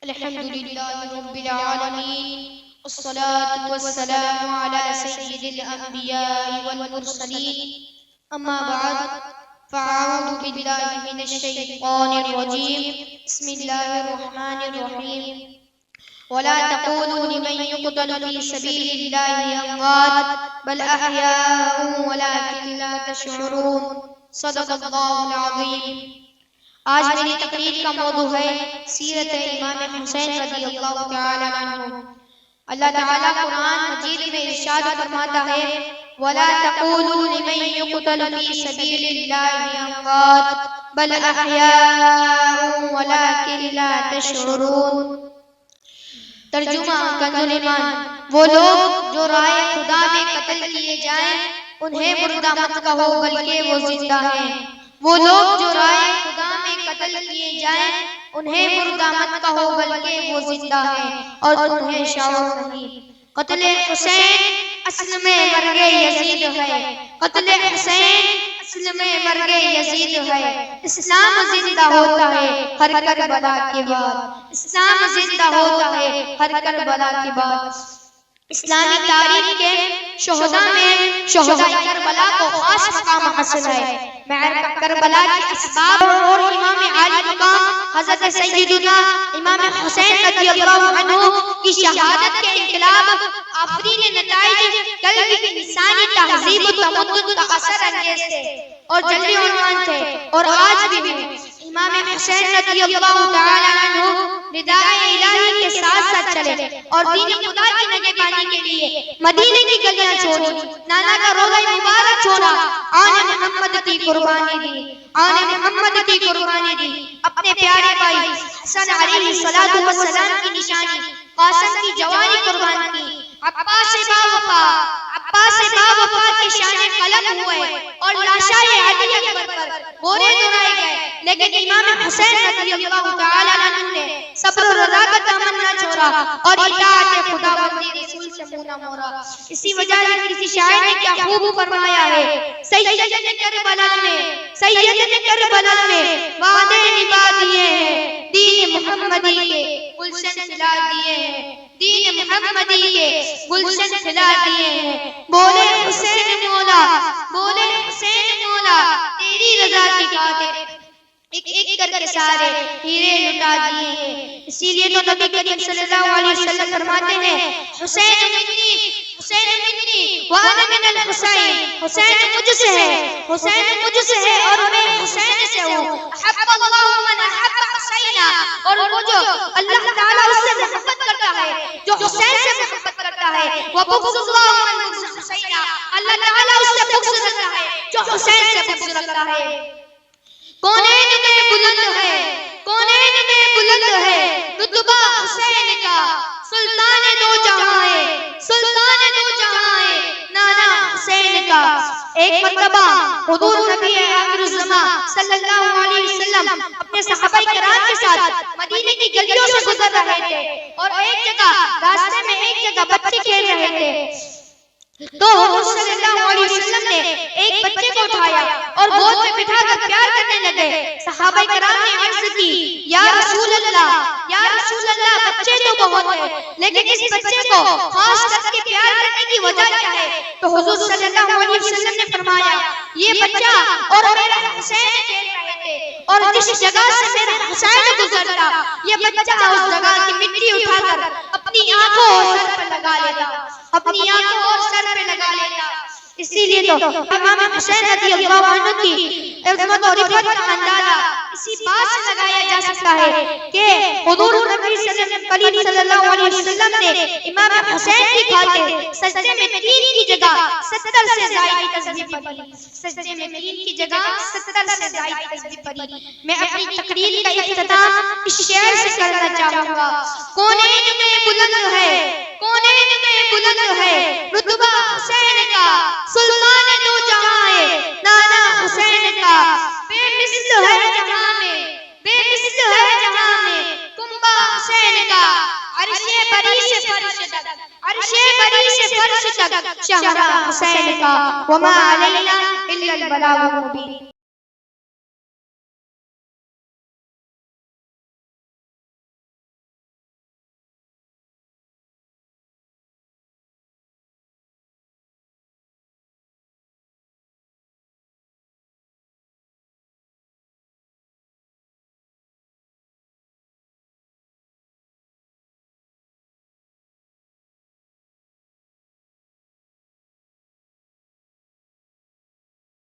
الحمد لله رب العالمين، والصلاة والسلام على سيد الأنبياء والمرسلين، أما بعد، فأعوذ بالله من الشيطان الرجيم. بسم الله الرحمن الرحيم. ولا تقولوا لمن يقتل في سبيل الله أموات بل أحياء ولكن لا تشعرون. صدق اللہ العظیم. آج میری تقریر کا موضوع ہے سیرت امام حسین رضی اللہ تعالی عنہ. اللہ تعالیٰ قرآن مجید میں ارشاد فرماتا ہے وَلَا تَقُولُوا لِمَن يُقْتَلُ فِي سَبِيلِ اللَّهِ أَمْوَاتٌ بَلْ أَحْيَاءٌ وَلَكِن لَا تَشْعُرُونَ. ترجمہ کنز ایمان: وہ لوگ جو رائے خدا میں قتل کیے جائیں انہیں مردہ مت کہو بلکہ وہ زندہ ہیں. وہ لوگ جو رائے خدا میں قتل کیے جائیں انہیں مردہ مت کہو بلکہ وہ زندہ ہیں اور انہیں شعور نہیں. قتل حسین اصل میں مرگ یزید ہے. قتل حسین اصل میں مرگ یزید ہے. اسلام زندہ ہوتا ہے ہر کربلا کے بعد. اسلام زندہ ہوتا ہے ہر کربلا کے بعد. اسلامی تاریخ کے شہداء میں شہداء کربلا کو خاص مقام حاصل ہے. معرکہ کربلا کے اسباب اور امام عالی مقام حضرت سیدنا امام حسین رضی اللہ عنہ کی شہادت کے انقلاب آفرین نتائج قلب کی انسانی تہذیب و تمدن کا اثر انگیز تھے اور جلوی عنوان تھے اور آج بھی ہیں. امام حسین رضی اللہ تعالی عنہ ندائے الہی کے ساتھ ساتھ چلے اور دین خدا کی نگہبانی کے لیے مدینے کی گلیاں چھوڑی، نانا کا روضہ مبارک چھوڑا، آن محمد کی قربانی دی. آن محمد کی قربانی دی. اپنے پیارے بھائی حسن علیہ السلام کی نشانی قاسم کی جوانی قربان کی. عباس با وفا کے شان قلم ہوئے اور لاشائے علی اکبر پر بورے دنائے گئے، لیکن امام حسین رضی اللہ تعالی عنہ نے صبر و رضا کا دامن نہ چھوڑا اور اطاعت خداوند رسول سے منہ نہ موڑا. اسی وجہ سے کسی شاعر نے کیا خوب فرمایا ہے سید کربلا میں وعدے نبھا دیے ہیں، دین محمدی کے گلشن کھلا دیے ہیں. دین محمدی کے گلشن کھلا دیے ہیں. بولے حسین مولا، بولے حسین مولا، تیری رضا کی خاطر ایک ایک کر کے سارے ہیرے لٹا دیے ہیں. اسی لیے تو نبی کریم صلی اللہ علیہ وسلم فرماتے ہیں حسین منی، حسین منی وانا من الحسین. حسین مجھ سے ہے، حسین مجھ سے ہے اور میں حسین سے ہوں. احب اللہ من احب حسینا. اور وہ جو اللہ تعالیٰ اس سے محبت کرتا ہے، جو حسین سے محبت کرتا ہے، وَبُغْضُ اللَّهُ مَنْ بُغْضَ حُسَيْنَا. اللہ تعالیٰ اس سے بغض رکھتا ہے جو حسین سے بغض رکھتا ہے. کونین میں بلند ہے، کونین میں بلند ہے رتبہ حسین کا. سلطان دو جہاں ہے، سلطان دو جہاں ہے نانا حسین کا. ایک مرتبہ حضور نبی آخر الزمان صلی اللہ علیہ وسلم اپنے صحابہ کرام کے ساتھ مدینے کی گلیوں سے گزر رہے تھے اور ایک جگہ راستے میں ایک جگہ بچے کھیل رہے تھے. تو حضور صلی اللہ علیہ وسلم نے ایک بچے کو اٹھایا اور گود میں بٹھا کر پیار کرنے لگے. صحابہ کرام نے عرض کی یا رسول اللہ، یا رسول اللہ، بچے تو بہت ہیں لیکن اس بچے کو خاص کر کے پیار کرنے کی وجہ کیا ہے؟ تو حضور صلی اللہ علیہ وسلم نے فرمایا یہ بچہ اور میرا حسین کھیل رہے تھے اور جس جگہ سے میرا حسین گزرتا یہ بچہ اس جگہ کی مٹی اٹھا کر اپنی آنکھوں اور سر پر لگا لیتا، اپنی آنکھوں اور سر پہ لگا لیتا. اسی لیے تو امام حسین رضی اللہ عنہ کی عظمت اور رفعت کا اندازہ اسی بات سے لگایا جا سکتا ہے کہ حضور نبی کریم صلی اللہ علیہ وسلم نے امام حسین کی خاطر سجدے میں 3 کی جگہ 70 سے زائد تسبیح پڑھی. سجدے میں 3 کی جگہ 70 سے زائد تسبیح پڑھی. میں اپنی تقریر کا اختتام اس شعر سے کرنا چاہوں گا. کونین میں بلند ہے، کونین میں بلند ہے رتبہ حسین کا. سلطان دو جہاں ہے نانا حسین کا. بے مثل ہے جہاں میں، بے مثل ہے جہاں میں کنبہ حسین کا. عرش بری سے فرش تک، عرش بری سے فرش تک شہرہ حسین کا. وما علینا الا البلاغ المبین.